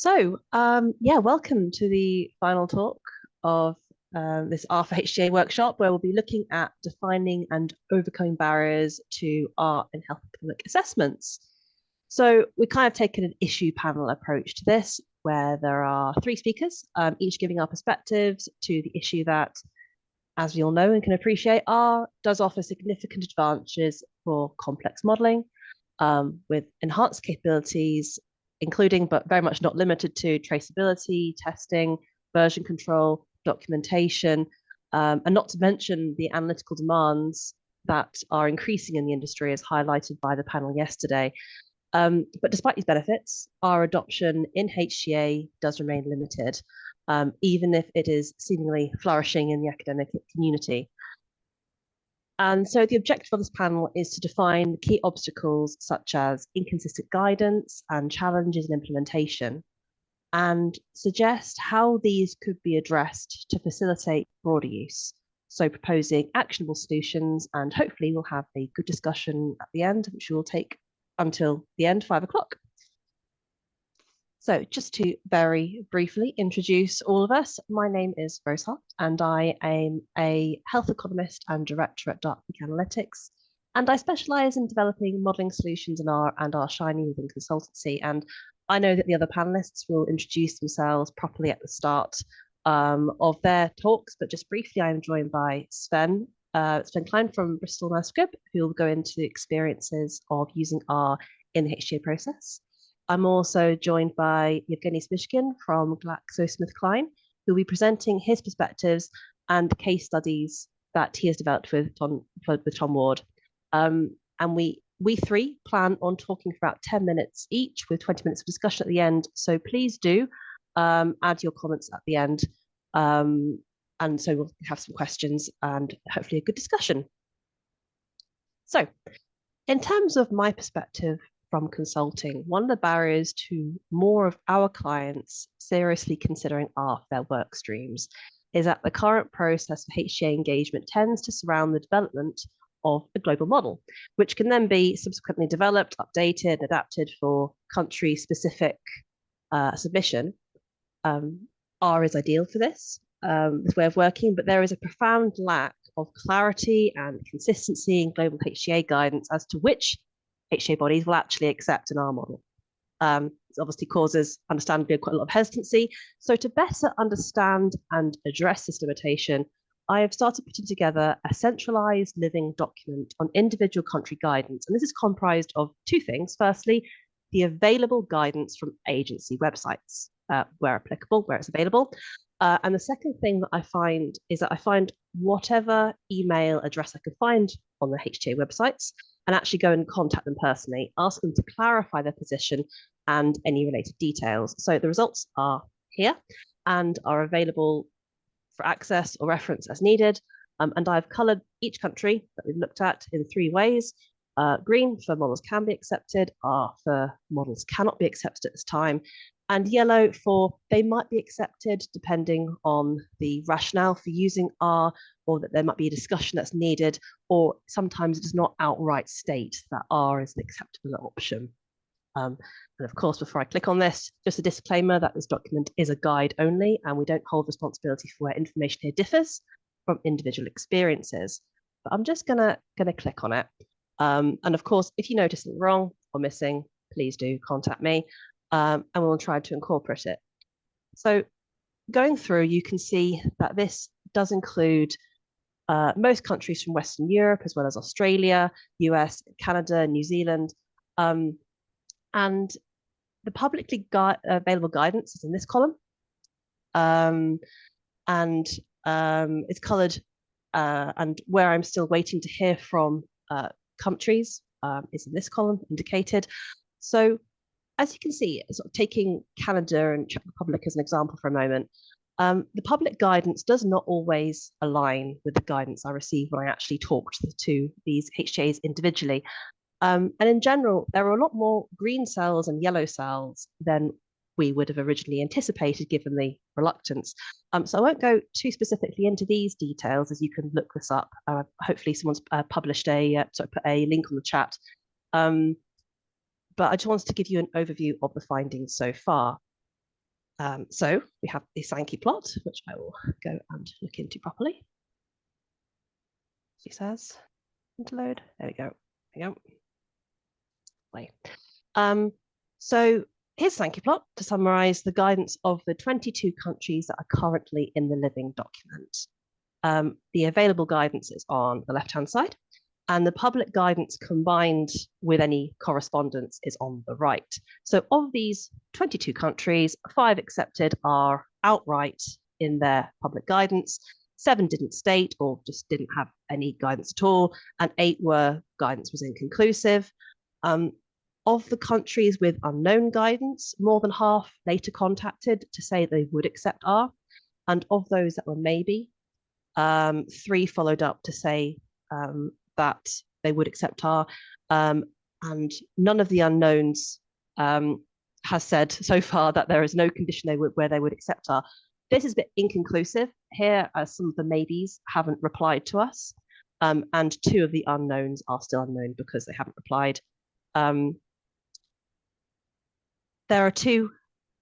Yeah, welcome to the final talk of this R-HTA workshop, where we'll be looking at defining and overcoming barriers to art and health economic assessments. So we kind of taken an issue panel approach to this, where there are three speakers, each giving our perspectives to the issue that, as we all know and can appreciate, R does offer significant advantages for complex modeling, with enhanced capabilities, including but very much not limited to traceability, testing, version control, documentation, and not to mention the analytical demands that are increasing in the industry, as highlighted by the panel yesterday. But despite these benefits, our adoption in HTA does remain limited, even if it is seemingly flourishing in the academic community. And so the objective of this panel is to define key obstacles such as inconsistent guidance and challenges in implementation, and suggest how these could be addressed to facilitate broader use. So proposing actionable solutions, and hopefully we'll have a good discussion at the end, which will take until the end, 5 o'clock. So just to very briefly introduce all of us, my name is Hart, and I am a health economist and director at Dartmouth Analytics, and I specialise in developing modelling solutions in R and our shiny within consultancy. And I know that the other panelists will introduce themselves properly at the start of their talks, but just briefly, I'm joined by Sven Klijn from Bristol Myers Squibb, who will go into the experiences of using R in the HTA process. I'm also joined by Yevgeniy Samyshkin from GlaxoSmithKline, who will be presenting his perspectives and case studies that he has developed with Tom Ward. And we three plan on talking for about 10 minutes each, with 20 minutes of discussion at the end. So please do add your comments at the end. And so we'll have some questions and hopefully a good discussion. So in terms of my perspective from consulting, one of the barriers to more of our clients seriously considering R for their work streams is that the current process for HTA engagement tends to surround the development of a global model, which can then be subsequently developed, updated, adapted for country-specific submission. R is ideal for this way of working, but there is a profound lack of clarity and consistency in global HTA guidance as to which HTA bodies will actually accept an R model. It obviously causes, understandably, quite a lot of hesitancy. So to better understand and address this limitation, I have started putting together a centralized living document on individual country guidance. And this is comprised of two things. Firstly, the available guidance from agency websites, where applicable, where it's available. And the second thing that I find is that I find whatever email address I can find on the HTA websites and actually go and contact them personally, ask them to clarify their position and any related details. So the results are here and are available for access or reference as needed. And I've coloured each country that we've looked at in 3 ways. Green for models can be accepted, R for models cannot be accepted at this time, and yellow for they might be accepted depending on the rationale for using R, or that there might be a discussion that's needed, or sometimes it does not outright state that R is an acceptable option. And of course, before I click on this, just a disclaimer that this document is a guide only, and we don't hold responsibility for where information here differs from individual experiences. But I'm just gonna click on it. And of course, if you notice something wrong or missing, please do contact me, and we'll try to incorporate it. So going through, you can see that this does include most countries from Western Europe, as well as Australia, US, Canada, New Zealand. And the publicly available guidance is in this column. It's coloured, and where I'm still waiting to hear from countries is in this column indicated. So as you can see, sort of taking Canada and Czech Republic as an example for a moment, the public guidance does not always align with the guidance I receive when I actually talk to these HTAs individually. And in general, there are a lot more green cells and yellow cells than we would have originally anticipated, given the reluctance. So I won't go too specifically into these details, as you can look this up. Hopefully someone's published put a link on the chat. But I just wanted to give you an overview of the findings so far. So we have the Sankey plot, which I will go and look into properly. She says, to load. There we go. There we go. Play. So here's Sankey plot to summarize the guidance of the 22 countries that are currently in the living document. The available guidance is on the left-hand side, and the public guidance combined with any correspondence is on the right. So of these 22 countries, 5 accepted are outright in their public guidance, 7 didn't state or just didn't have any guidance at all, and 8 were guidance was inconclusive. Of the countries with unknown guidance, more than half later contacted to say they would accept R, and of those that were maybe, 3 followed up to say that they would accept R, and none of the unknowns has said so far that there is no condition where they would accept R. This is a bit inconclusive here, as some of the maybes haven't replied to us, and 2 of the unknowns are still unknown because they haven't replied. There are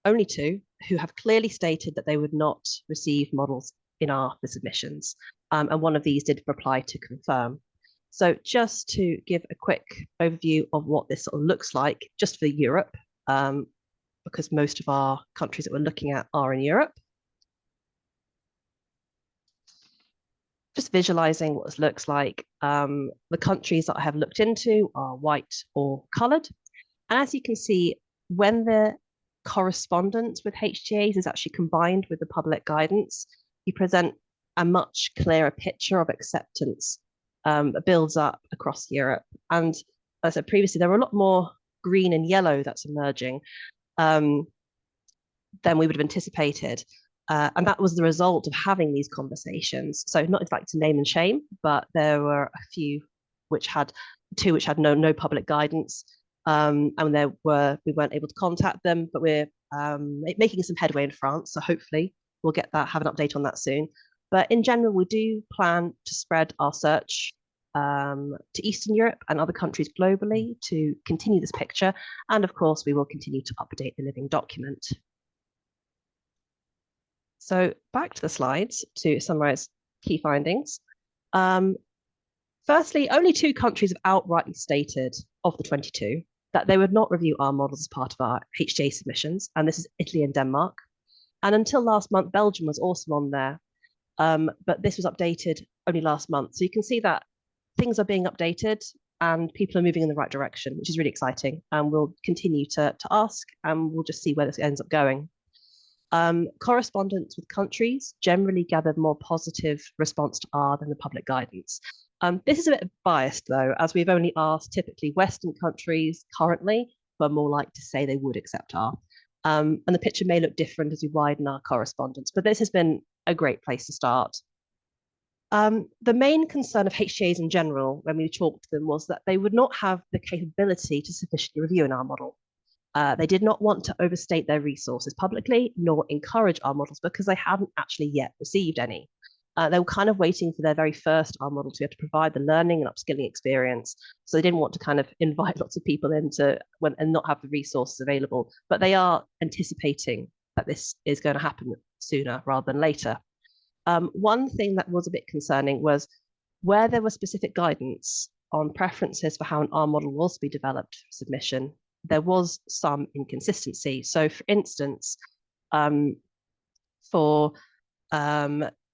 only two who have clearly stated that they would not receive models in R for submissions, and one of these did reply to confirm. So just to give a quick overview of what this sort of looks like, just for Europe, because most of our countries that we're looking at are in Europe. Just visualizing what this looks like. The countries that I have looked into are white or colored. And as you can see, when the correspondence with HTAs is actually combined with the public guidance, you present a much clearer picture of acceptance that builds up across Europe. And as I said previously, there were a lot more green and yellow that's emerging than we would have anticipated. And that was the result of having these conversations. So not exactly to name and shame, but there were a few which had no public guidance. And we weren't able to contact them, but we're making some headway in France. So hopefully we'll have an update on that soon. But in general, we do plan to spread our search to Eastern Europe and other countries globally to continue this picture. And of course, we will continue to update the living document. So back to the slides to summarize key findings. Firstly, only 2 countries have outrightly stated of the 22 that they would not review our models as part of our HTA submissions, and this is Italy and Denmark. And until last month, Belgium was also on there, but this was updated only last month. So you can see that things are being updated and people are moving in the right direction, which is really exciting. And we'll continue to ask, and we'll just see where this ends up going. Correspondence with countries generally gathered more positive response to R than the public guidance. This is a bit biased though, as we've only asked typically Western countries currently, who are more likely to say they would accept R. And the picture may look different as we widen our correspondence, but this has been a great place to start. The main concern of HTAs in general, when we talked to them, was that they would not have the capability to sufficiently review an R model. They did not want to overstate their resources publicly, nor encourage R models because they hadn't actually yet received any. They were kind of waiting for their very first R model to be able to provide the learning and upskilling experience. So they didn't want to kind of invite lots of people in and not have the resources available. But they are anticipating that this is going to happen sooner rather than later. One thing that was a bit concerning was where there was specific guidance on preferences for how an R model was to be developed for submission, there was some inconsistency. So for instance, for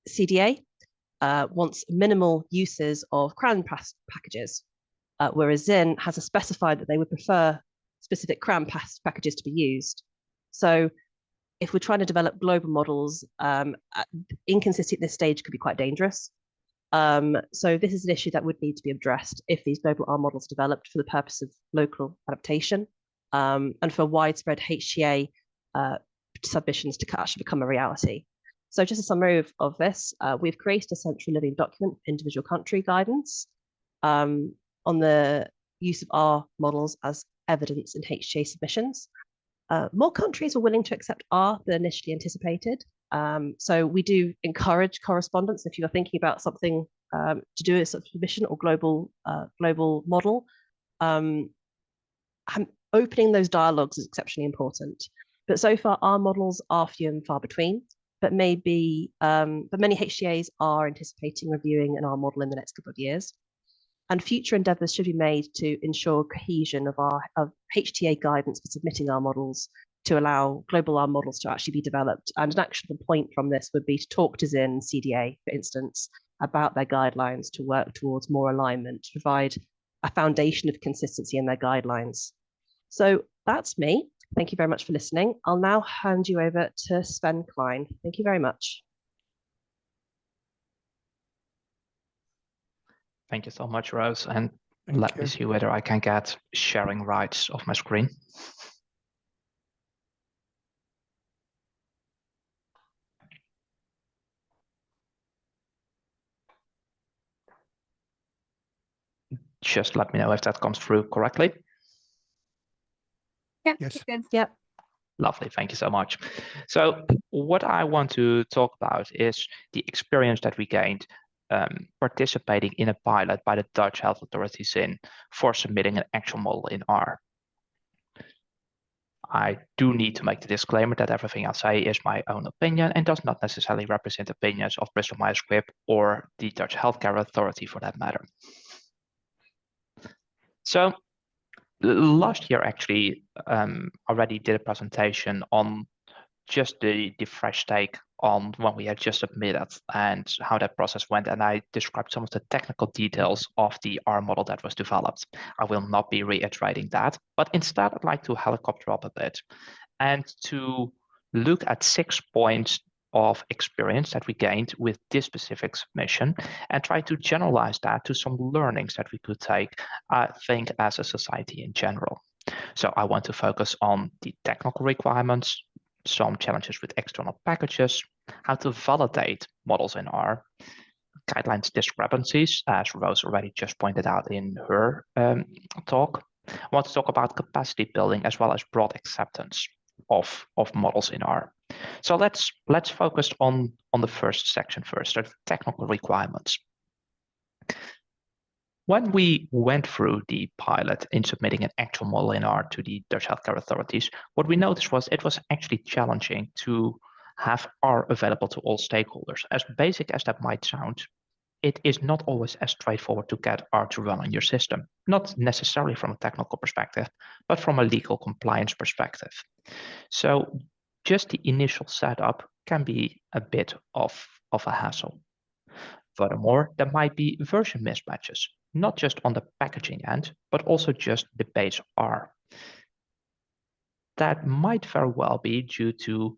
CDA wants minimal uses of CRAN packages, whereas Zin has specified that they would prefer specific CRAN packages to be used. So if we're trying to develop global models, inconsistency at this stage could be quite dangerous. So this is an issue that would need to be addressed if these global R models are developed for the purpose of local adaptation, and for widespread HTA submissions to actually become a reality. So just a summary of this, we've created a central living document, individual country guidance, on the use of R models as evidence in HTA submissions. More countries were willing to accept R than initially anticipated. So we do encourage correspondence. If you are thinking about something to do with submission or global model, opening those dialogues is exceptionally important, But so far, our models are few and far between. But many HTAs are anticipating reviewing an R model in the next couple of years. And future endeavours should be made to ensure cohesion of HTA guidance for submitting our models to allow global R models to actually be developed. And an actionable point from this would be to talk to Zin and CDA, for instance, about their guidelines to work towards more alignment, to provide a foundation of consistency in their guidelines. So that's me. Thank you very much for listening. I'll now hand you over to Sven Klijn. Thank you very much. Thank you so much, Rose. And let me see whether I can get sharing rights of my screen. Just let me know if that comes through correctly. Yeah, yes. good. Yeah. Lovely, thank you so much. So what I want to talk about is the experience that we gained participating in a pilot by the Dutch health authorities for submitting an actual model in R. I do need to make the disclaimer that everything I say is my own opinion and does not necessarily represent opinions of Bristol Myers Squibb or the Dutch Healthcare Authority for that matter. So last year actually already did a presentation on just the fresh take on when we had just submitted and how that process went, and I described some of the technical details of the R model that was developed. I will not be reiterating that, but instead I'd like to helicopter up a bit and to look at 6 points of experience that we gained with this specific submission and try to generalize that to some learnings that we could take, I think, as a society in general. So I want to focus on the technical requirements, some challenges with external packages, how to validate models in R, guidelines discrepancies, as Rose already just pointed out in her talk. I want to talk about capacity building as well as broad acceptance of models in R. So let's focus on the first section first, the technical requirements. When we went through the pilot in submitting an actual model in R to the Dutch healthcare authorities, what we noticed was it was actually challenging to have R available to all stakeholders. As basic as that might sound, it is not always as straightforward to get R to run on your system, not necessarily from a technical perspective, but from a legal compliance perspective. So just the initial setup can be a bit of a hassle. Furthermore, there might be version mismatches, not just on the packaging end, but also just the base R. That might very well be due to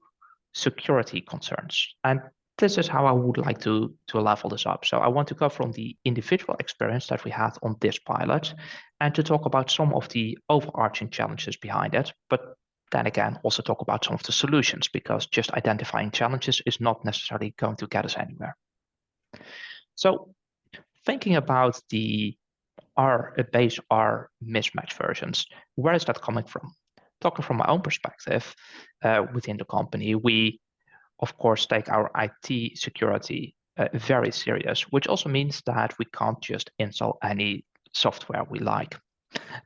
security concerns. And this is how I would like to level this up. So I want to go from the individual experience that we had on this pilot and to talk about some of the overarching challenges behind it, but then again, also talk about some of the solutions, because just identifying challenges is not necessarily going to get us anywhere. So thinking about the base R mismatch versions, where is that coming from? Talking from my own perspective, within the company, we of course take our IT security very serious, which also means that we can't just install any software we like.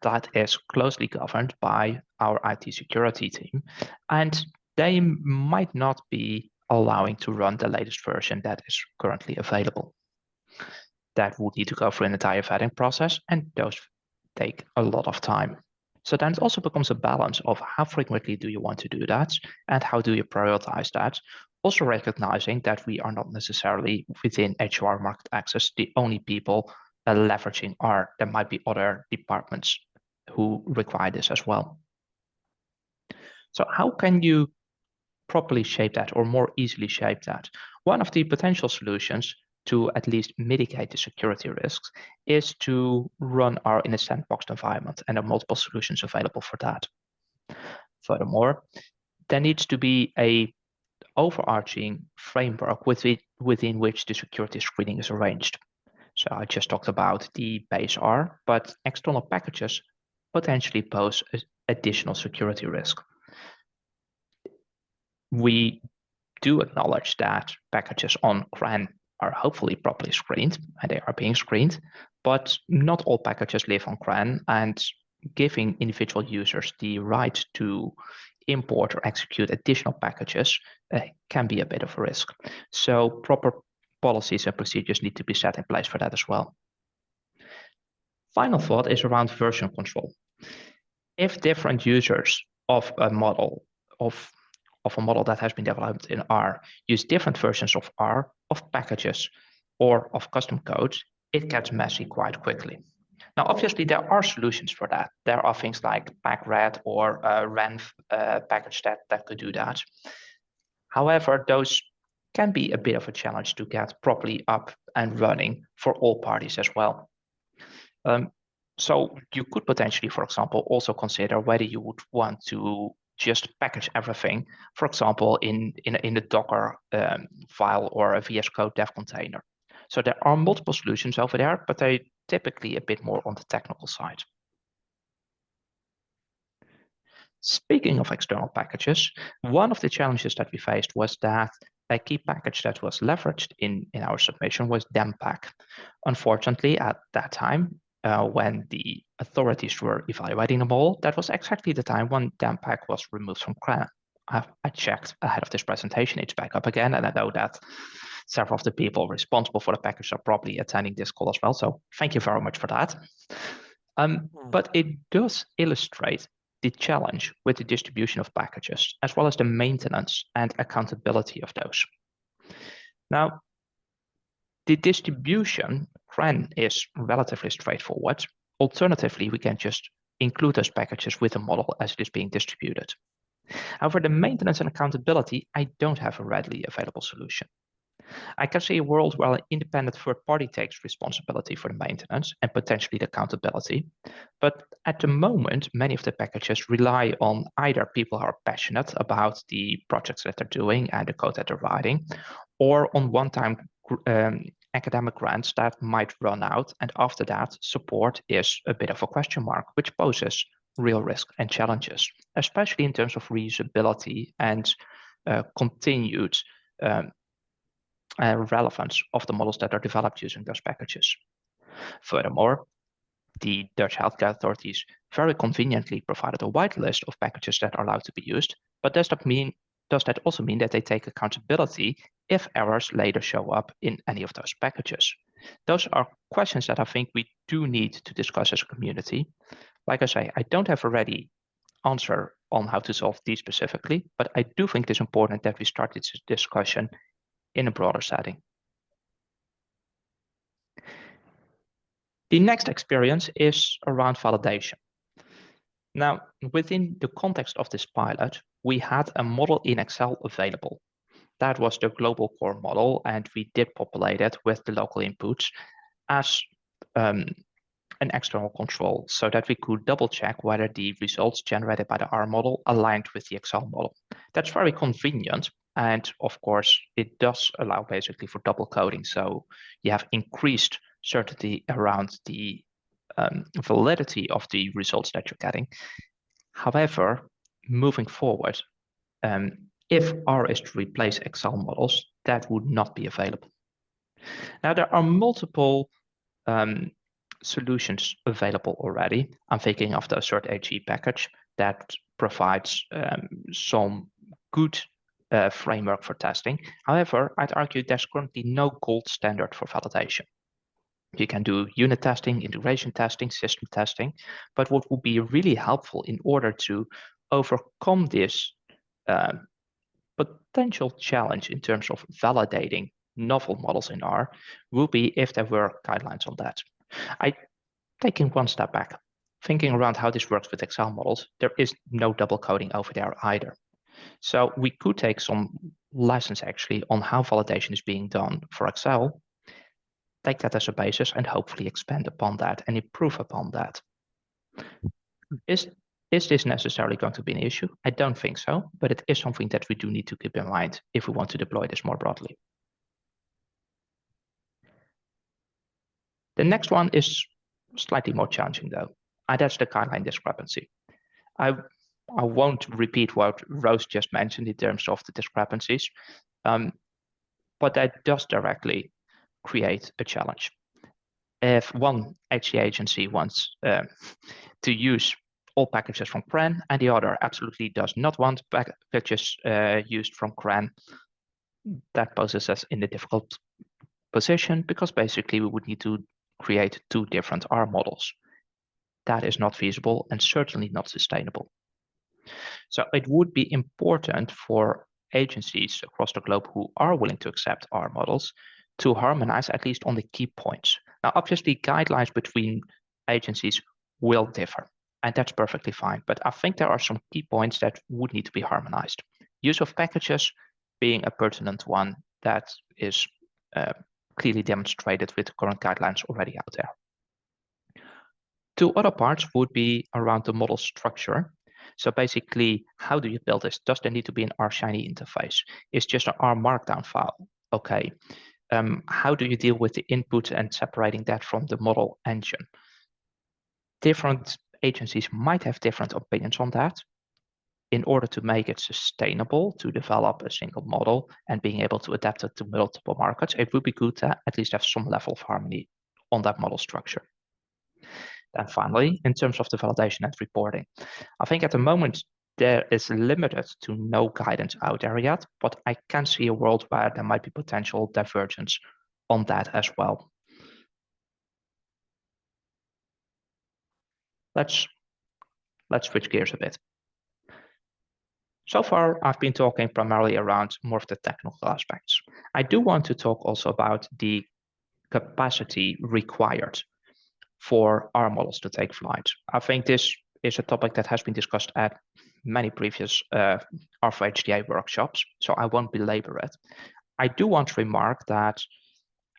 That is closely governed by our IT security team, and they might not be allowing to run the latest version that is currently available. That would need to go through an entire vetting process, and those take a lot of time. So then it also becomes a balance of how frequently do you want to do that and how do you prioritize that? Also recognizing that we are not necessarily within HR market access the only people leveraging R. There might be other departments who require this as well. So how can you properly shape that or more easily shape that? One of the potential solutions to at least mitigate the security risks is to run R in a sandboxed environment, and there are multiple solutions available for that. Furthermore, there needs to be a overarching framework within which the security screening is arranged. So I just talked about the base R, but external packages potentially pose additional security risk. We do acknowledge that packages on CRAN are hopefully properly screened, and they are being screened, but not all packages live on CRAN, and giving individual users the right to import or execute additional packages can be a bit of a risk. So proper policies and procedures need to be set in place for that as well. Final thought is around version control. If different users of a model that has been developed in R use different versions of R, of packages, or of custom code, it gets messy quite quickly. Now, obviously, there are solutions for that. There are things like packred or renv package that could do that. However, those can be a bit of a challenge to get properly up and running for all parties as well. So you could potentially, for example, also consider whether you would want to just package everything, for example, in a Docker file or a VS Code dev container. So there are multiple solutions over there, but they're typically a bit more on the technical side. Speaking of external packages, one of the challenges that we faced was that a key package that was leveraged in our submission was Dempack. Unfortunately, at that time, when the authorities were evaluating the model, that was exactly the time when Dempack was removed from Klijn. I checked ahead of this presentation, it's back up again, and I know that several of the people responsible for the package are probably attending this call as well, so thank you very much for that. But it does illustrate the challenge with the distribution of packages, as well as the maintenance and accountability of those. Now, the distribution trend is relatively straightforward. Alternatively, we can just include those packages with the model as it is being distributed. However, the maintenance and accountability, I don't have a readily available solution. I can see a world where an independent third party takes responsibility for the maintenance and potentially the accountability. But at the moment, many of the packages rely on either people who are passionate about the projects that they're doing and the code that they're writing, or on one-time academic grants that might run out. And after that, support is a bit of a question mark, which poses real risk and challenges, especially in terms of reusability and continued relevance of the models that are developed using those packages. Furthermore, the Dutch healthcare authorities very conveniently provided a wide list of packages that are allowed to be used, but does that also mean that they take accountability if errors later show up in any of those packages? Those are questions that I think we do need to discuss as a community. Like I say, I don't have a ready answer on how to solve these specifically, but I do think it's important that we start this discussion in a broader setting. The next experience is around validation. Now, within the context of this pilot, we had a model in Excel available. That was the global core model, and we did populate it with the local inputs as an external control so that we could double check whether the results generated by the R model aligned with the Excel model. That's very convenient. And of course, it does allow basically for double coding. So you have increased certainty around the validity of the results that you're getting. However, moving forward, if R is to replace Excel models, that would not be available. Now, there are multiple solutions available already. I'm thinking of the R-HTA package that provides some good framework for testing. However, I'd argue there's currently no gold standard for validation. You can do unit testing, integration testing, system testing, but what would be really helpful in order to overcome this potential challenge in terms of validating novel models in R will be if there were guidelines on that. Taking one step back, thinking around how this works with Excel models, there is no double coding over there either. So we could take some lessons actually on how validation is being done for Excel, take that as a basis and hopefully expand upon that and improve upon that. Is this necessarily going to be an issue? I don't think so, but it is something that we do need to keep in mind if we want to deploy this more broadly. The next one is slightly more challenging though, and that's the guideline discrepancy. I won't repeat what Rose just mentioned in terms of the discrepancies, but that does directly create a challenge. If one HTA agency wants to use all packages from CRAN, and the other absolutely does not want packages used from CRAN. That poses us in a difficult position because basically we would need to create two different R models. That is not feasible and certainly not sustainable. So it would be important for agencies across the globe who are willing to accept R models to harmonize at least on the key points. Now, obviously, guidelines between agencies will differ, and that's perfectly fine. But I think there are some key points that would need to be harmonized. Use of packages being a pertinent one that is clearly demonstrated with the current guidelines already out there. Two other parts would be around the model structure. So basically, how do you build this? Does there need to be an R-Shiny interface? Is just an R markdown file? Okay. How do you deal with the input and separating that from the model engine? Different agencies might have different opinions on that. In order to make it sustainable to develop a single model and being able to adapt it to multiple markets, it would be good to at least have some level of harmony on that model structure. And finally, in terms of the validation and reporting, I think at the moment there is limited to no guidance out there yet, but I can see a world where there might be potential divergence on that as well. Let's switch gears a bit. So far, I've been talking primarily around more of the technical aspects. I do want to talk also about the capacity required for R models to take flight. I think this is a topic that has been discussed at many previous R-HTA workshops, so I won't belabor it. I do want to remark that,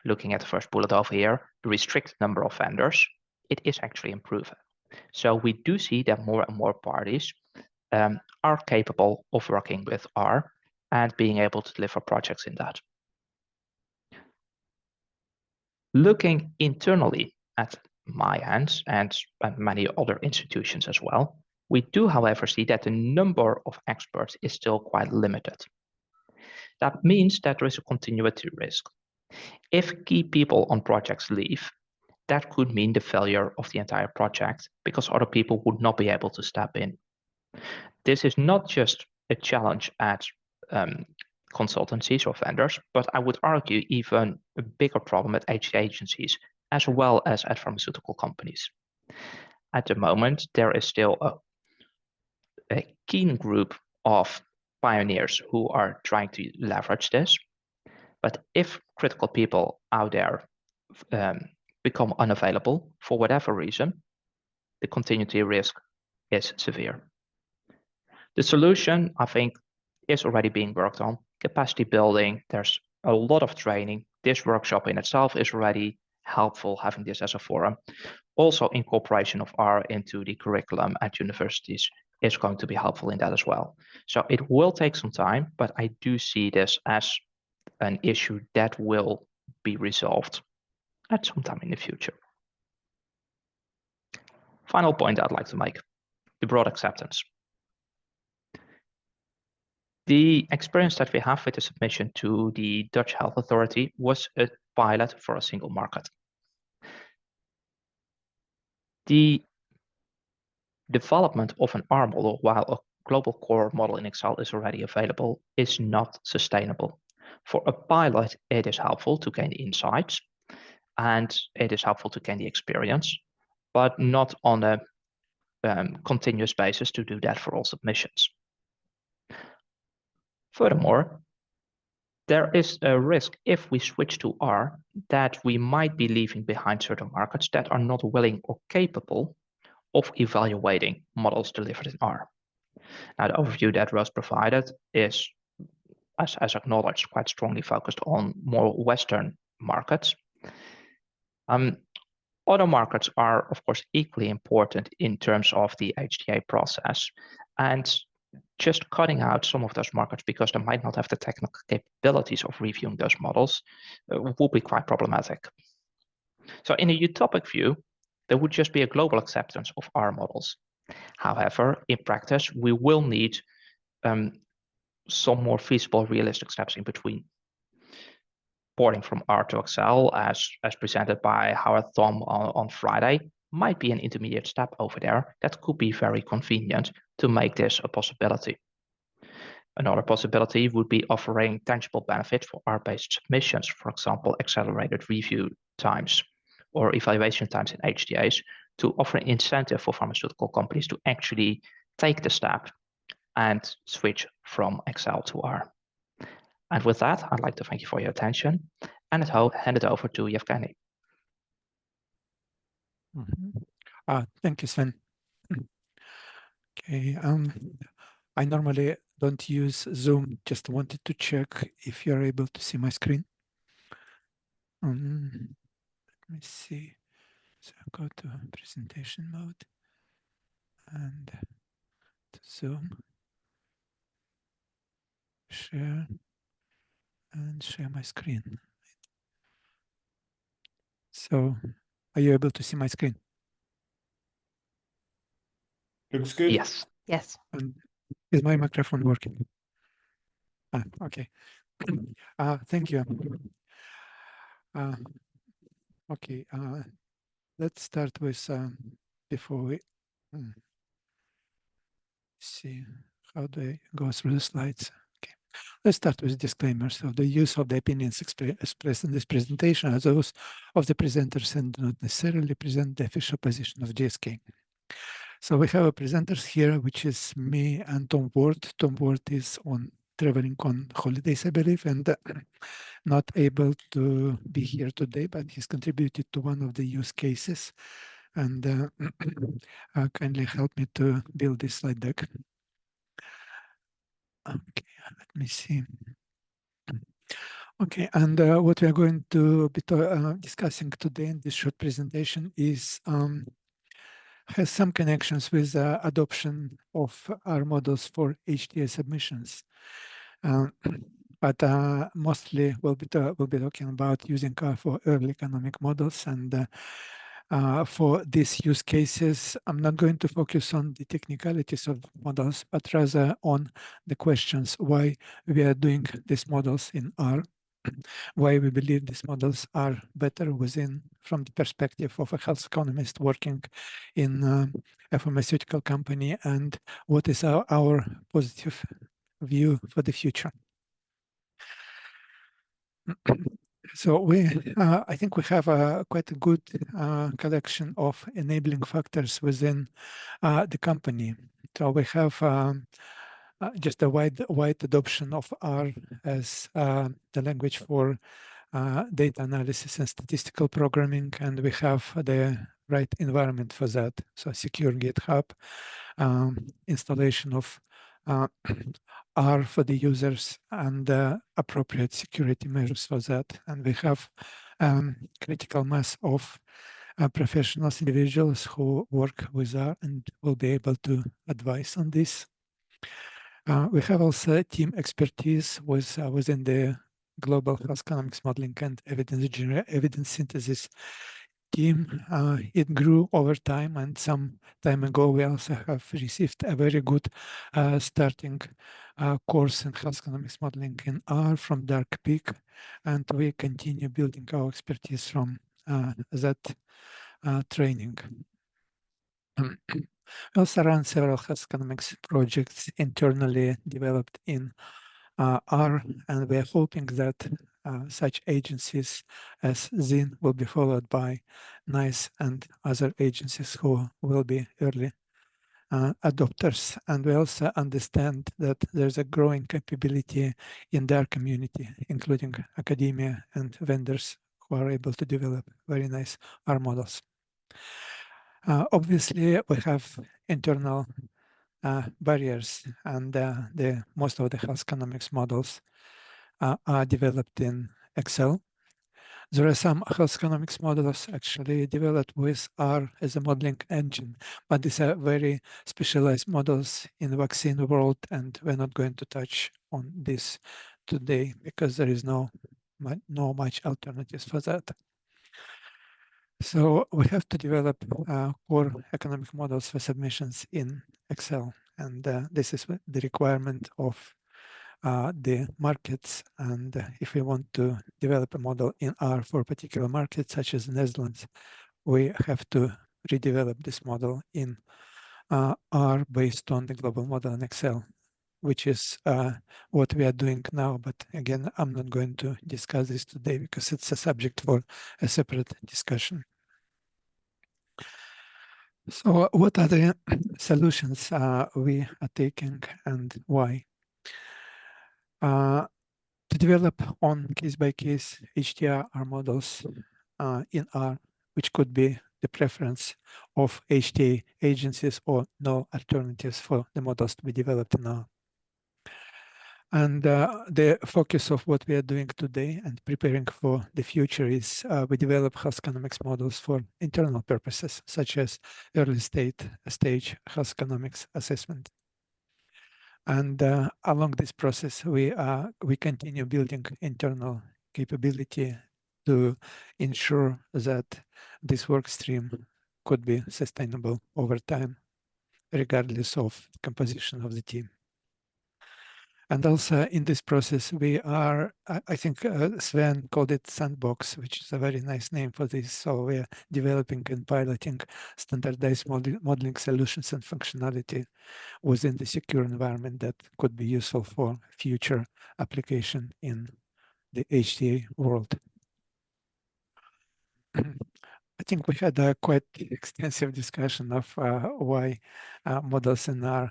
looking at the first bullet over here, the restricted number of vendors, it is actually improving. So we do see that more and more parties are capable of working with R and being able to deliver projects in that. Looking internally at my hands and many other institutions as well, we do, however, see that the number of experts is still quite limited. That means that there is a continuity risk. If key people on projects leave, that could mean the failure of the entire project because other people would not be able to step in. This is not just a challenge at consultancies or vendors, but I would argue even a bigger problem at agencies as well as at pharmaceutical companies. At the moment, there is still a keen group of pioneers who are trying to leverage this. But if critical people out there become unavailable for whatever reason, the continuity risk is severe. The solution, I think, is already being worked on. Capacity building, there's a lot of training. This workshop in itself is already helpful, having this as a forum. Also, incorporation of R into the curriculum at universities is going to be helpful in that as well. So it will take some time, but I do see this as an issue that will be resolved at some time in the future. Final point I'd like to make, the broad acceptance. The experience that we have with the submission to the Dutch Health Authority was a pilot for a single market. The development of an R model while a global core model in Excel is already available is not sustainable. For a pilot, it is helpful to gain insights and it is helpful to gain the experience, but not on a continuous basis to do that for all submissions. Furthermore, there is a risk if we switch to R that we might be leaving behind certain markets that are not willing or capable of evaluating models delivered in R. Now, the overview that Rose provided is, as acknowledged, quite strongly focused on more Western markets. Other markets are, of course, equally important in terms of the HTA process. And just cutting out some of those markets because they might not have the technical capabilities of reviewing those models will be quite problematic. So in a utopic view, there would just be a global acceptance of R models. However, in practice, we will need some more feasible, realistic steps in between. Porting from R to Excel, as presented by Howard Thom on Friday, might be an intermediate step over there that could be very convenient to make this a possibility. Another possibility would be offering tangible benefits for R-based submissions, for example, accelerated review times or evaluation times in HTAs, to offer an incentive for pharmaceutical companies to actually take the step and switch from Excel to R. And with that, I'd like to thank you for your attention and hand it over to Yevgeniy. Thank you, Sven. Okay, I normally don't use Zoom, just wanted to check if you're able to see my screen. Let me see. So I go to presentation mode and to Zoom, share, and share my screen. So are you able to see my screen? Looks good. Yes. Yes. And is my microphone working? Okay. Thank you. Okay, let's start with, before we see, how do I go through the slides? Okay, let's start with disclaimers. So the use of the opinions expressed in this presentation are those of the presenters and do not necessarily present the official position of GSK. So we have a presenters here, which is me and Tom Ward. Tom Ward is traveling on holidays, I believe, and not able to be here today, but he's contributed to one of the use cases and kindly help me to build this slide deck. Okay, let me see. Okay, and what we are going to be discussing today in this short presentation is has some connections with adoption of our models for HTA submissions. But mostly we'll be talking about using for early economic models, and for these use cases, I'm not going to focus on the technicalities of models, but rather on the questions why we are doing these models in R, why we believe these models are better from the perspective of a health economist working in a pharmaceutical company, and what is our positive view for the future. So I think we have quite a good collection of enabling factors within the company. So we have just a wide adoption of R as the language for data analysis and statistical programming, and we have the right environment for that. So secure GitHub, installation of R for the users, and appropriate security measures for that. And we have critical mass of professionals, individuals who work with R and will be able to advise on this. We have also team expertise within the global health economics modeling and evidence synthesis team. It grew over time, and some time ago we also have received a very good starting course in health economics modeling in R from Dark Peak, and we continue building our expertise from that training. We also run several health economics projects internally developed in R, and we are hoping that such agencies as ZIN will be followed by NICE and other agencies who will be early adopters. And we also understand that there's a growing capability in their community, including academia and vendors who are able to develop very nice R models. Obviously, we have internal barriers, and most of the health economics models are developed in Excel. There are some health economics models actually developed with R as a modeling engine, but these are very specialized models in the vaccine world, and we're not going to touch on this today because there is no much alternatives for that. So we have to develop core economic models for submissions in Excel, and this is the requirement of the markets. And if we want to develop a model in R for a particular market, such as the Netherlands, we have to redevelop this model in R based on the global model in Excel, which is what we are doing now. But again, I'm not going to discuss this today because it's a subject for a separate discussion. So what are the solutions we are taking and why? To develop on case-by-case HTR models in R, which could be the preference of HTA agencies or no alternatives for the models to be developed in R. And the focus of what we are doing today and preparing for the future is we develop health economics models for internal purposes, such as early stage health economics assessment. And along this process, we continue building internal capability to ensure that this work stream could be sustainable over time, regardless of the composition of the team. And also in this process, we are, I think Sven called it sandbox, which is a very nice name for this. So we are developing and piloting standardized modeling solutions and functionality within the secure environment that could be useful for future application in the HTA world. I think we had a quite extensive discussion of why models in R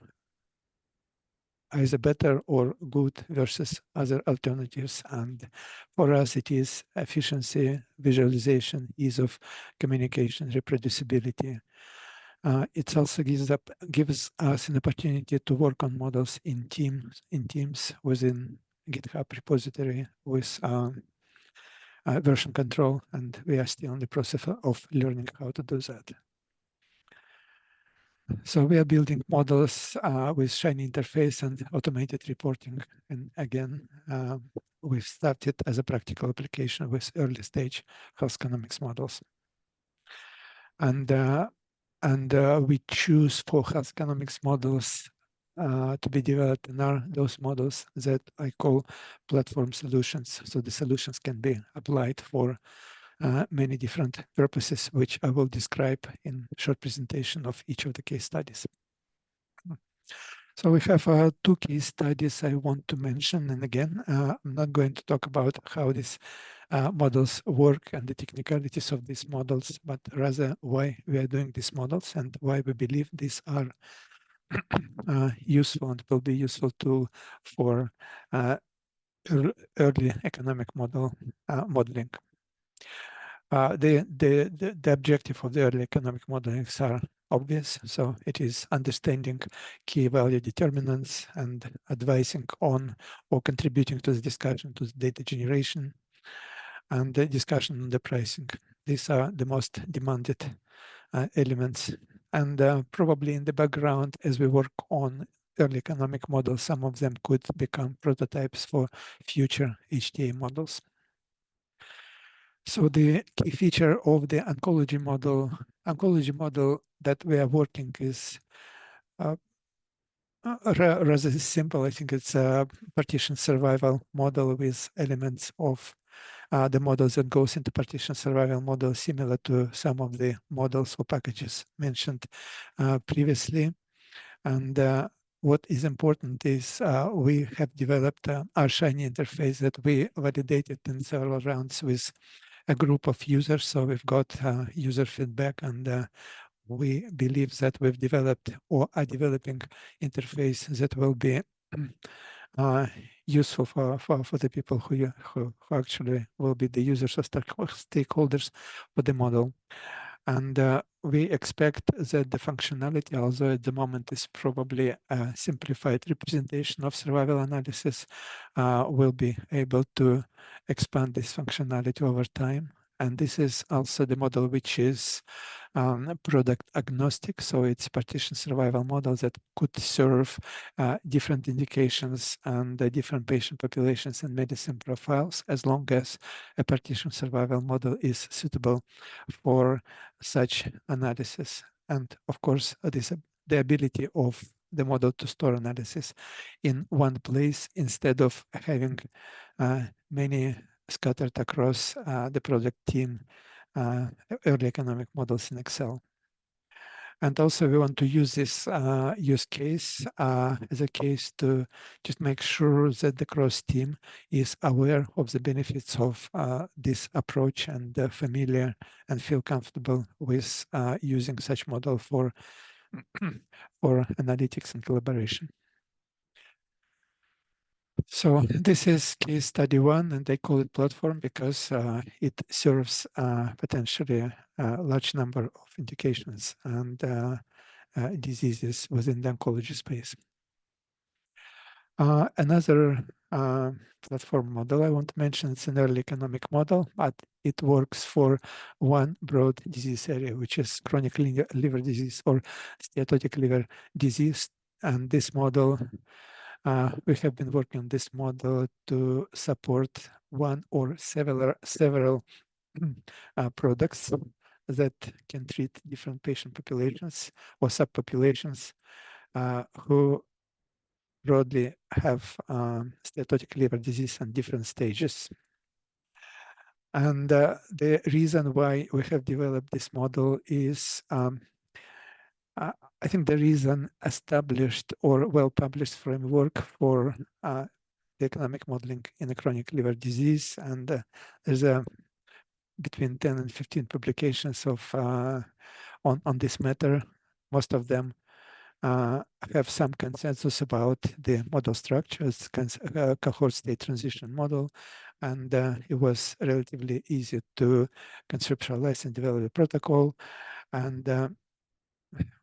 either better or good versus other alternatives. And for us, it is efficiency, visualization, ease of communication, reproducibility. It also gives us an opportunity to work on models in teams within GitHub repository with version control, and we are still in the process of learning how to do that. So we are building models with Shiny interface and automated reporting. And again, we've started as a practical application with early stage health economics models. And we choose for health economics models to be developed in R, those models that I call platform solutions. So the solutions can be applied for many different purposes, which I will describe in a short presentation of each of the case studies. So we have two case studies I want to mention. And again, I'm not going to talk about how these models work and the technicalities of these models, but rather why we are doing these models and why we believe these are useful and will be useful tool for early economic modeling. The objective of the early economic modeling are obvious. So it is understanding key value determinants and advising on or contributing to the discussion to the data generation and the discussion on the pricing. These are the most demanded elements. And probably in the background, as we work on early economic models, some of them could become prototypes for future HTA models. So the key feature of the oncology model that we are working is rather simple. I think it's a partition survival model with elements of the models that goes into partition survival model, similar to some of the models or packages mentioned previously. And what is important is we have developed our Shiny interface that we validated in several rounds with a group of users. So we've got user feedback, and we believe that we've developed or are developing interface that will be useful for the people who actually will be the users or stakeholders for the model. And we expect that the functionality, although at the moment is probably a simplified representation of survival analysis, will be able to expand this functionality over time. And this is also the model which is product agnostic. So it's partition survival model that could serve different indications and different patient populations and medicine profiles, as long as a partition survival model is suitable for such analysis. And of course, the ability of the model to store analysis in one place instead of having many scattered across the project team early economic models in Excel. And also we want to use this use case as a case to just make sure that the cross team is aware of the benefits of this approach and familiar and feel comfortable with using such model for, for analytics and collaboration. So this is case study 1, and they call it platform because it serves potentially a large number of indications and diseases within the oncology space. Another platform model I want to mention, it's an early economic model, but it works for one broad disease area, which is chronic liver disease or steatotic liver disease. And this model, we have been working on this model to support one or several products that can treat different patient populations or subpopulations who broadly have steatotic liver disease in different stages. And the reason why we have developed this model is, I think there is an established or well-published framework for the economic modeling in a chronic liver disease. And there's between 10 and 15 publications of on this matter. Most of them have some consensus about the model structures, cohort state transition model, and it was relatively easy to conceptualize and develop a protocol. And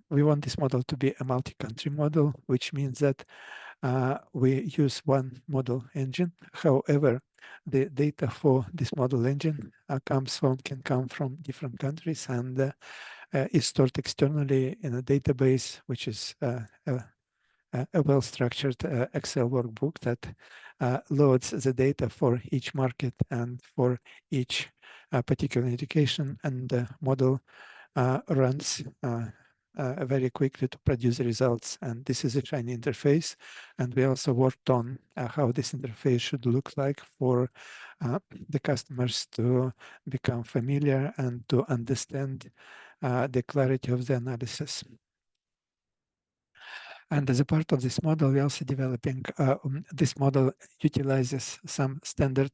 we want this model to be a multi-country model, which means that we use one model engine. However, the data for this model engine can come from different countries and is stored externally in a database, which is a well-structured Excel workbook that loads the data for each market and for each particular indication, and the model runs very quickly to produce the results. And this is a shiny interface. And we also worked on how this interface should look like for the customers to become familiar and to understand the clarity of the analysis. And as a part of this model, we're also developing, this model utilizes some standard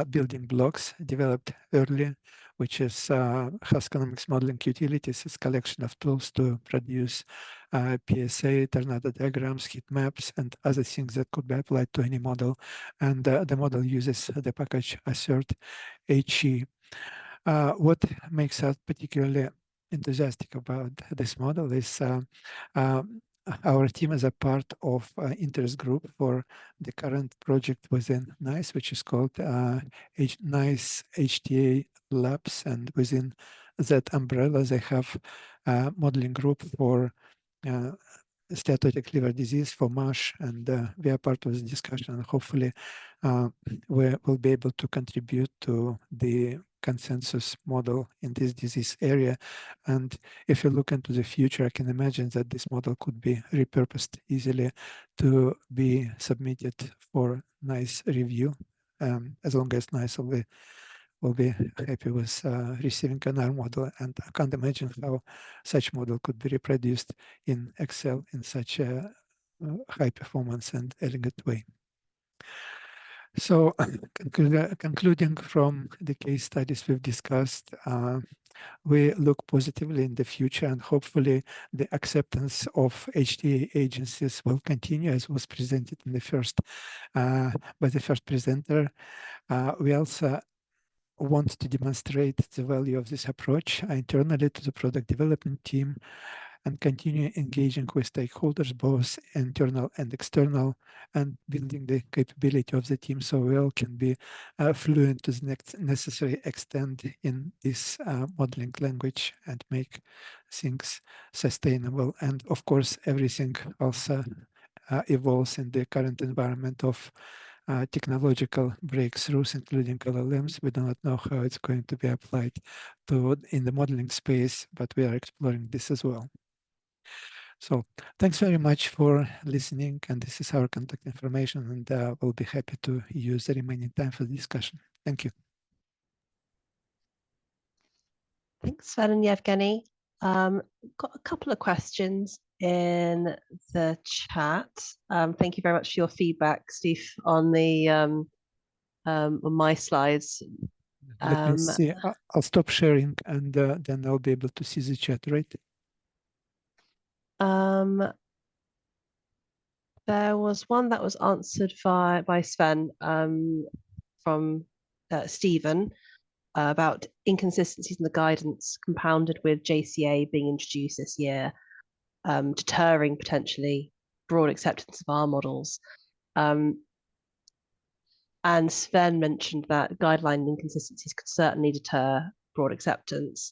building blocks developed early, which is health economics modeling utilities. It's a collection of tools to produce PSA, tornado diagrams, heat maps, and other things that could be applied to any model. And the model uses the package assert HE. What makes us particularly enthusiastic about this model is our team is a part of interest group for the current project within NICE, which is called NICE HTA Labs. And within that umbrella, they have a modeling group for steatotic liver disease, for MASH, and we are part of the discussion. And hopefully, we will be able to contribute to the consensus model in this disease area. And if you look into the future, I can imagine that this model could be repurposed easily to be submitted for NICE review, as long as NICE will be happy with receiving an R model. And I can't imagine how such model could be reproduced in Excel in such a high performance and elegant way. So concluding from the case studies we've discussed, we look positively in the future, and hopefully the acceptance of HTA agencies will continue, as was presented in the first by the first presenter. We also want to demonstrate the value of this approach internally to the product development team and continue engaging with stakeholders, both internal and external, and building the capability of the team so we all can be fluent to the next necessary extent in this modeling language and make things sustainable. And of course, everything also evolves in the current environment of technological breakthroughs, including LLMs. We do not know how it's going to be applied to in the modeling space, but we are exploring this as well. So thanks very much for listening, and this is our contact information, and we'll be happy to use the remaining time for the discussion. Thank you. Thanks, Sven and Yevgeniy. Got a couple of questions in the chat. Thank you very much for your feedback, Steve, on the on my slides. Let me see. I'll stop sharing, and then I'll be able to see the chat, right? There was one that was answered by Sven from Stephen about inconsistencies in the guidance compounded with JCA being introduced this year, deterring potentially broad acceptance of R models. And Sven mentioned that guideline inconsistencies could certainly deter broad acceptance.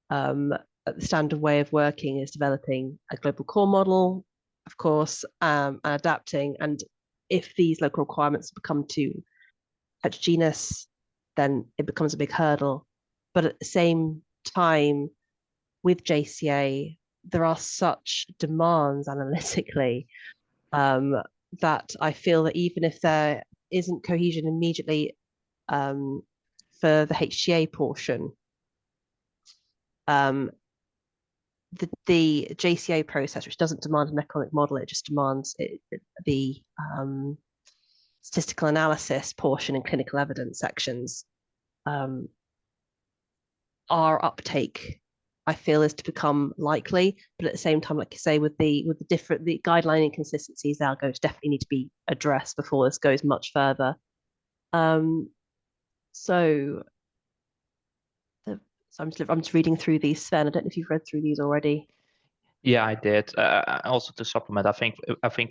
The standard way of working is developing a global core model, of course, and adapting. And if these local requirements become too heterogeneous, then it becomes a big hurdle. But at the same time, with JCA, there are such demands analytically that I feel that even if there isn't cohesion immediately for the HTA portion, the JCA process, which doesn't demand an economic model, it just demands the statistical analysis portion and clinical evidence sections, our uptake, I feel, is to become likely. But at the same time, like you say, with the guideline inconsistencies, they are going to definitely need to be addressed before this goes much further. So I'm just reading through these, Sven. I don't know if you've read through these already. Yeah, I did. Also to supplement, I think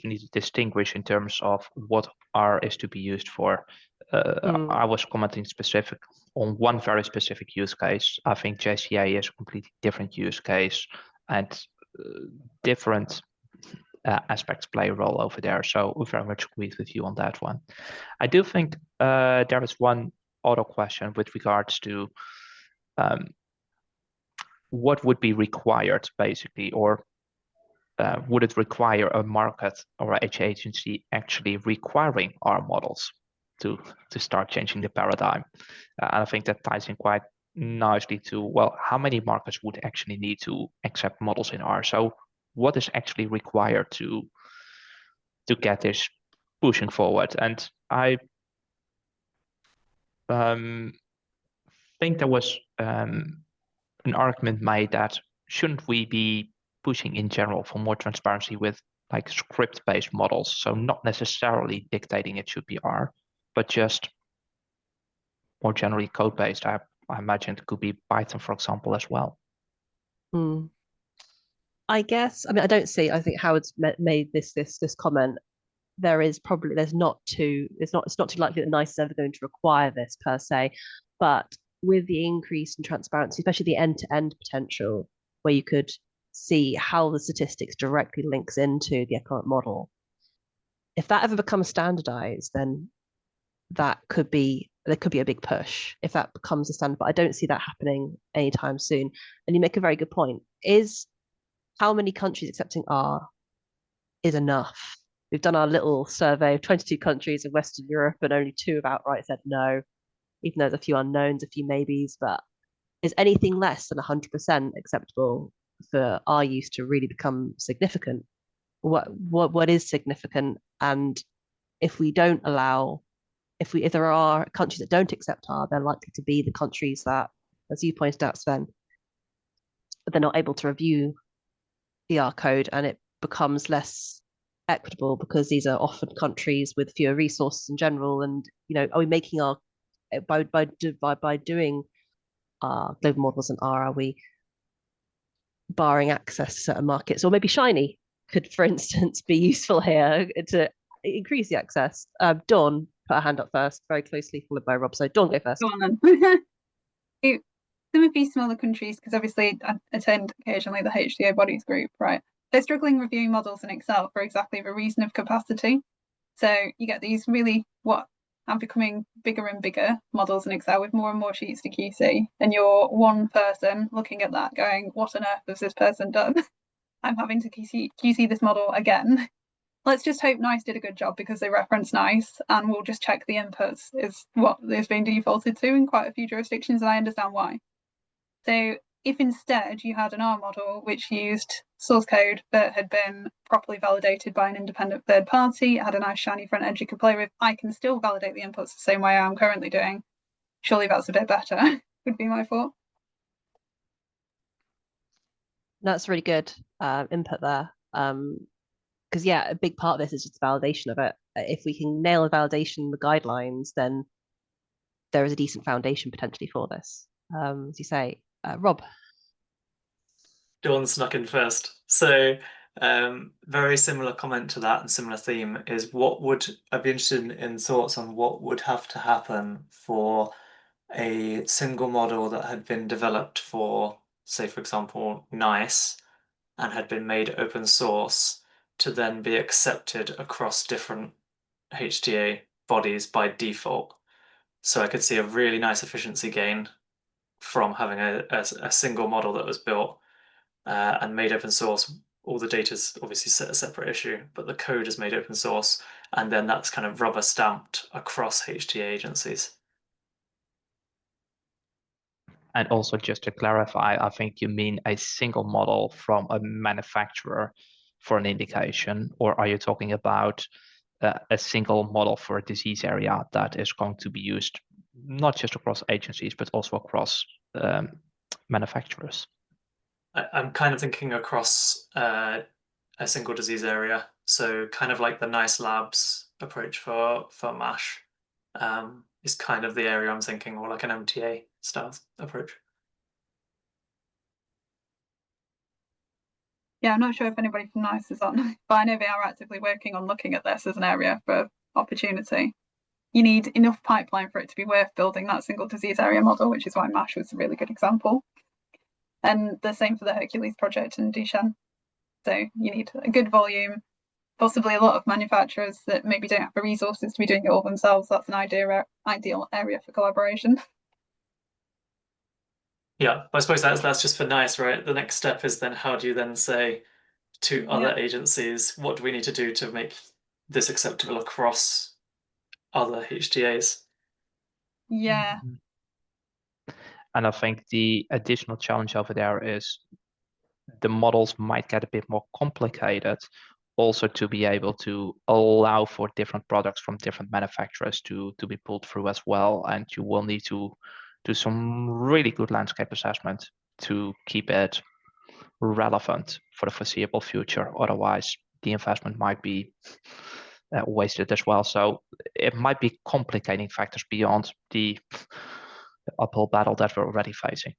we need to distinguish in terms of what R is to be used for. I was commenting specific on one very specific use case. I think JCA is a completely different use case, and different aspects play a role over there. So we very much agree with you on that one. I do think there is one other question with regards to what would be required, basically, or would it require a market or a agency actually requiring R models to start changing the paradigm? And I think that ties in quite nicely to, well, how many markets would actually need to accept models in R? So what is actually required to get this pushing forward? And I think there was an argument made that shouldn't we be pushing in general for more transparency with like script-based models? So not necessarily dictating it should be R, but just more generally code-based. I imagine it could be Python, for example, as well. I guess, I mean, I think Howard's made this comment. It's not too likely that NICE is ever going to require this per se, but with the increase in transparency, especially the end-to-end potential, where you could see how the statistics directly links into the economic model, if that ever becomes standardized, then there could be a big push if that becomes a standard. But I don't see that happening anytime soon. And you make a very good point. Is how many countries accepting R is enough? We've done our little survey of 22 countries in Western Europe, and only 2 have outright said no, even though there's a few unknowns, a few maybes. But is anything less than 100% acceptable for R use to really become significant? What is significant? And if we don't allow, if there are countries that don't accept R, they're likely to be the countries that, as you pointed out, Sven, they're not able to review the R code, and it becomes less equitable because these are often countries with fewer resources in general. And are we making our by doing our global models in R, are we barring access to certain markets? Or maybe Shiny could, for instance, be useful here to increase the access. Dawn put her hand up first, very closely followed by Rob. So Dawn, go first. Go on then. Some of these smaller countries, because obviously I attend occasionally the HTA bodies group, right? They're struggling reviewing models in Excel for exactly the reason of capacity. So you get these really what are becoming bigger and bigger models in Excel with more and more sheets to QC. And you're one person looking at that going, what on earth has this person done? I'm having to QC this model again. Let's just hope NICE did a good job because they reference NICE, and we'll just check the inputs is what is being defaulted to in quite a few jurisdictions, and I understand why. So if instead you had an R model which used source code that had been properly validated by an independent third party, it had a nice shiny front end you could play with, I can still validate the inputs the same way I'm currently doing. Surely that's a bit better, would be my thought. That's really good input there. Because yeah, a big part of this is just the validation of it. If we can nail the validation, the guidelines, then there is a decent foundation potentially for this. As you say, Rob. Dawn snuck in first. So very similar comment to that and similar theme is I'd be interested in thoughts on what would have to happen for a single model that had been developed for, say, for example, NICE and had been made open source to then be accepted across different HTA bodies by default. So I could see a really nice efficiency gain from having a single model that was built and made open source. All the data is obviously a separate issue, but the code is made open source, and then that's kind of rubber stamped across HTA agencies. And also, just to clarify, I think you mean a single model from a manufacturer for an indication, or are you talking about a single model for a disease area that is going to be used not just across agencies, but also across manufacturers? I'm kind of thinking across a single disease area, so kind of like the NICE Labs approach for MASH is kind of the area I'm thinking, or like an MTA style approach. Yeah, I'm not sure if anybody from NICE is on, but I know they are actively working on looking at this as an area for opportunity. You need enough pipeline for it to be worth building that single disease area model, which is why MASH was a really good example. And the same for the Hercules project and Duchenne. So you need a good volume, possibly a lot of manufacturers that maybe don't have the resources to be doing it all themselves. That's an ideal area for collaboration. Yeah, I suppose that's just for NICE, right? The next step is then how do you then say to other agencies, what do we need to do to make this acceptable across other HTAs? Yeah. And I think the additional challenge over there is the models might get a bit more complicated also to be able to allow for different products from different manufacturers to be pulled through as well. And you will need to do some really good landscape assessment to keep it relevant for the foreseeable future. Otherwise, the investment might be wasted as well. So it might be complicating factors beyond the uphill battle that we're already facing.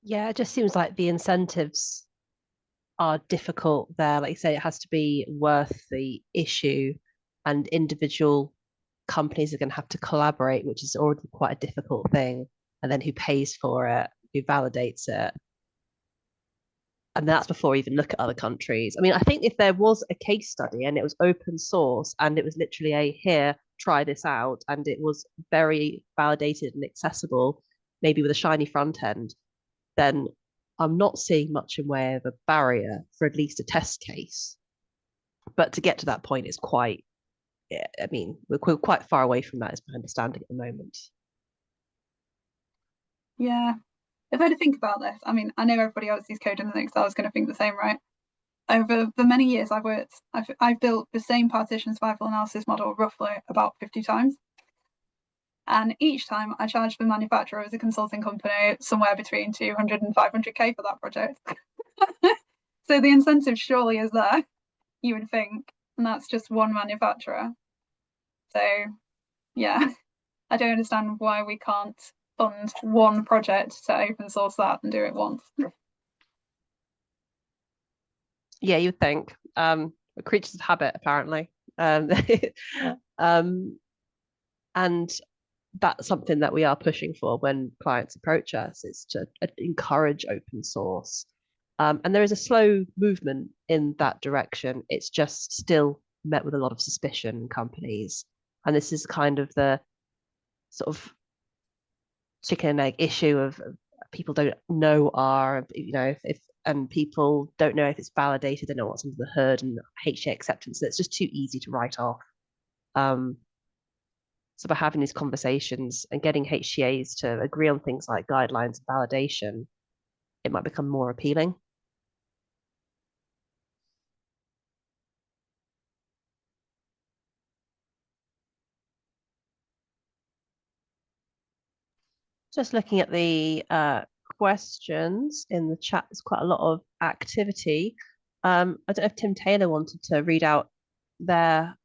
Yeah, it just seems like the incentives are difficult there. Like you say, it has to be worth the issue, and individual companies are going to have to collaborate, which is already quite a difficult thing. And then who pays for it, who validates it? And that's before we even look at other countries. I mean, I think if there was a case study and it was open source and it was literally here, try this out, and it was very validated and accessible, maybe with a shiny front end, then I'm not seeing much in way of a barrier for at least a test case. But to get to that point is quite, I mean, we're quite far away from that, is my understanding at the moment. Yeah. If I had to think about this, I mean, I know everybody else is coding Linux, so I was going to think the same, right? Over the many years I've built the same partition survival analysis model roughly about 50 times. And each time I charge the manufacturer as a consulting company somewhere between 200 and 500k for that project. So the incentive surely is there, you would think, and that's just one manufacturer. So yeah, I don't understand why we can't fund one project to open source that and do it once. Yeah, you'd think. Creatures of habit, apparently. And that's something that we are pushing for when clients approach us, is to encourage open source. And there is a slow movement in that direction. It's just still met with a lot of suspicion in companies. And this is kind of the sort of chicken and egg issue of people don't know R, if and people don't know if it's validated, they know what's under the hood and HTA acceptance. So it's just too easy to write off. So by having these conversations and getting HTAs to agree on things like guidelines and validation, it might become more appealing. Just looking at the questions in the chat, there's quite a lot of activity. I don't know if Tim Taylor wanted to read out their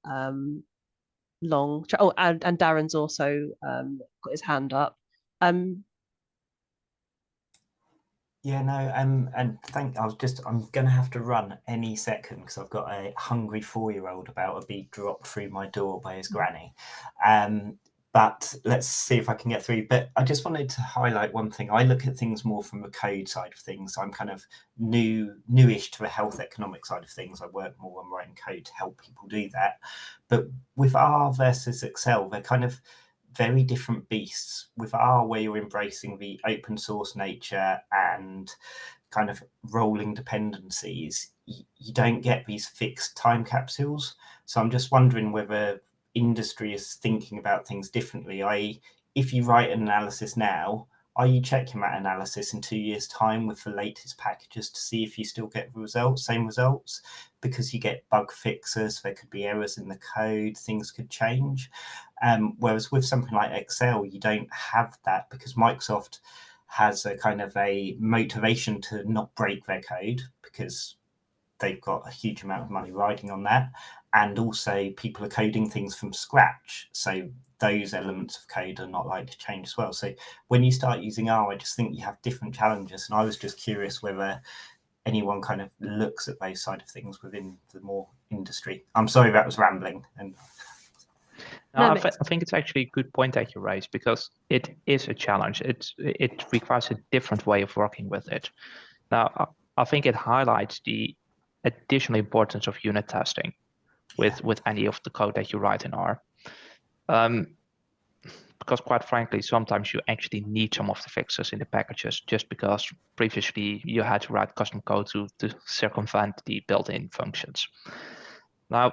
long. Oh, and Darren's also got his hand up. Yeah, no, and I'm gonna have to run any second because I've got a hungry 4-year-old about to be dropped through my door by his granny. But let's see if I can get through. But I just wanted to highlight one thing. I look at things more from the code side of things. I'm kind of newish to the health economic side of things. I work more on writing code to help people do that. But with R versus Excel, they're kind of very different beasts. With R, where you're embracing the open source nature and kind of rolling dependencies, you don't get these fixed time capsules. So I'm just wondering whether industry is thinking about things differently, i.e. if you write an analysis now, are you checking that analysis in 2 years' time with the latest packages to see if you still get the same results? Because you get bug fixes, there could be errors in the code, things could change. Whereas with something like Excel, you don't have that because Microsoft has a kind of a motivation to not break their code because they've got a huge amount of money riding on that. And also people are coding things from scratch. So those elements of code are not likely to change as well. So when you start using R, I just think you have different challenges. And I was just curious whether anyone kind of looks at those side of things within the more industry. I'm sorry that was rambling. And no, I think it's actually a good point that you raised because it is a challenge. It requires a different way of working with it. Now, I think it highlights the additional importance of unit testing with any of the code that you write in R. Because quite frankly, sometimes you actually need some of the fixes in the packages just because previously you had to write custom code to circumvent the built-in functions. Now,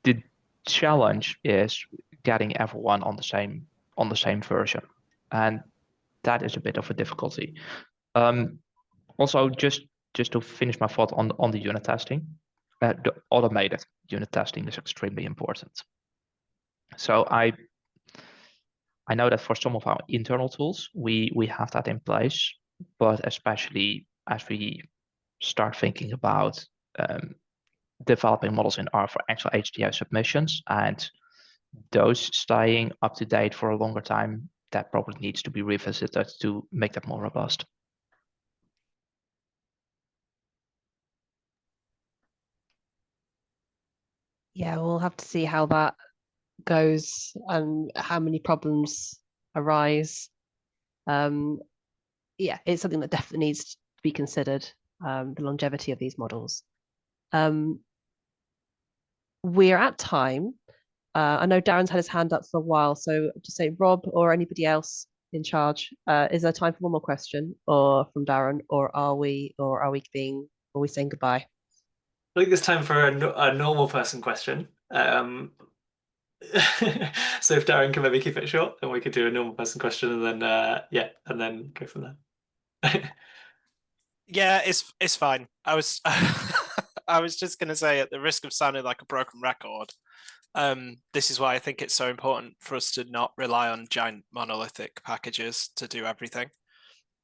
the challenge is getting everyone on the same version, and that is a bit of a difficulty. Also, just to finish my thought on the unit testing, the automated unit testing is extremely important. So I know that for some of our internal tools, we have that in place, but especially as we start thinking about developing models in R for actual HTA submissions and those staying up to date for a longer time, that probably needs to be revisited to make that more robust. Yeah, we'll have to see how that goes and how many problems arise. Yeah, it's something that definitely needs to be considered, the longevity of these models. We're at time. I know Darren's had his hand up for a while, so just say Rob or anybody else in charge. Is there time for one more question, or from Darren, or are we saying goodbye? I think it's time for a normal person question. So if Darren can maybe keep it short, then we could do a normal person question, and then and then go from there. Yeah, it's fine. I was I was just gonna say, at the risk of sounding like a broken record, this is why I think it's so important for us to not rely on giant monolithic packages to do everything,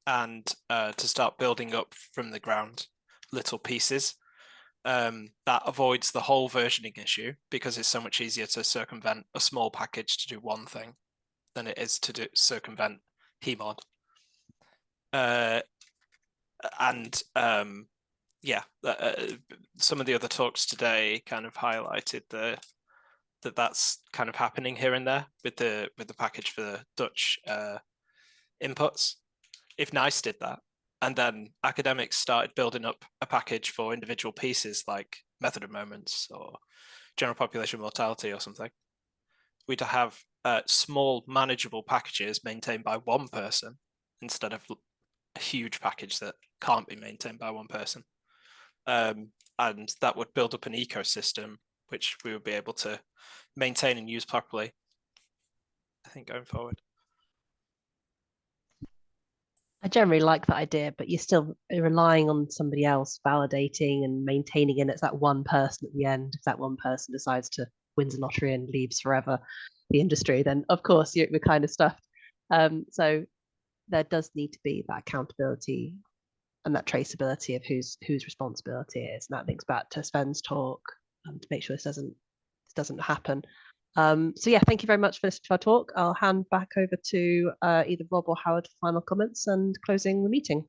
and to start building up from the ground little pieces. That avoids the whole versioning issue because it's so much easier to circumvent a small package to do one thing than it is to circumvent Hmod. Some of the other talks today kind of highlighted that's kind of happening here and there with the package for the Dutch inputs. If NICE did that, and then academics started building up a package for individual pieces like method of moments or general population mortality or something, we'd have small manageable packages maintained by one person instead of a huge package that can't be maintained by one person. And that would build up an ecosystem which we would be able to maintain and use properly, I think, going forward. I generally like that idea, but you're still relying on somebody else validating and maintaining, and it's that one person at the end. If that one person decides to wins a lottery and leaves forever the industry, then of course we're kind of stuffed. So there does need to be that accountability and that traceability of whose responsibility it is. And that links back to Sven's talk to make sure this doesn't happen. So yeah, thank you very much for listening to our talk. I'll hand back over to either Rob or Howard for final comments and closing the meeting.